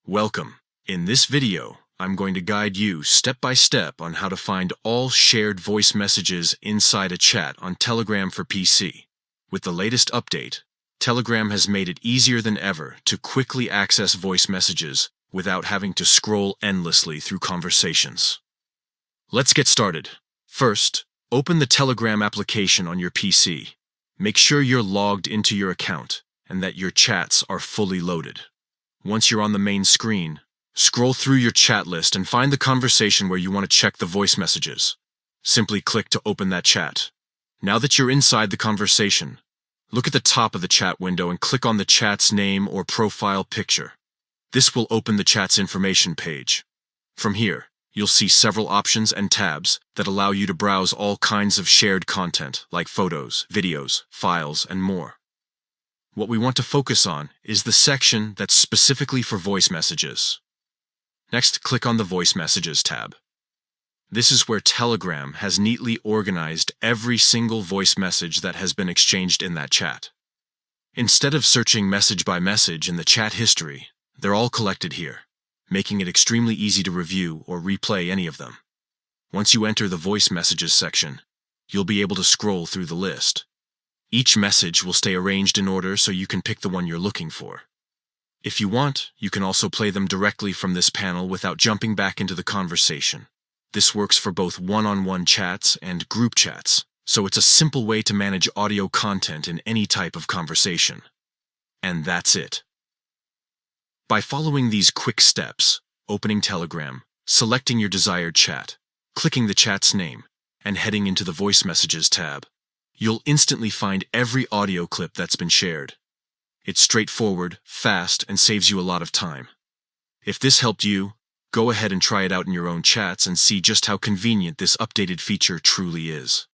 Welcome. In this video, I'm going to guide you step by step on how to find all shared voice messages inside a chat on Telegram for PC. With the latest update, Telegram has made it easier than ever to quickly access voice messages without having to scroll endlessly through conversations. Let's get started. First, open the Telegram application on your PC. Make sure you're logged into your account and that your chats are fully loaded. Once you're on the main screen, scroll through your chat list and find the conversation where you want to check the voice messages. Simply click to open that chat. Now that you're inside the conversation, look at the top of the chat window and click on the chat's name or profile picture. This will open the chat's information page. From here, you'll see several options and tabs that allow you to browse all kinds of shared content like photos, videos, files, and more. What we want to focus on is the section that's specifically for voice messages. Next, click on the Voice Messages tab. This is where Telegram has neatly organized every single voice message that has been exchanged in that chat. Instead of searching message by message in the chat history, they're all collected here, making it extremely easy to review or replay any of them. Once you enter the Voice Messages section, you'll be able to scroll through the list. Each message will stay arranged in order so you can pick the one you're looking for. If you want, you can also play them directly from this panel without jumping back into the conversation. This works for both one-on-one chats and group chats, so it's a simple way to manage audio content in any type of conversation. And that's it. By following these quick steps, opening Telegram, selecting your desired chat, clicking the chat's name, and heading into the Voice Messages tab, you'll instantly find every audio clip that's been shared. It's straightforward, fast, and saves you a lot of time. If this helped you, go ahead and try it out in your own chats and see just how convenient this updated feature truly is.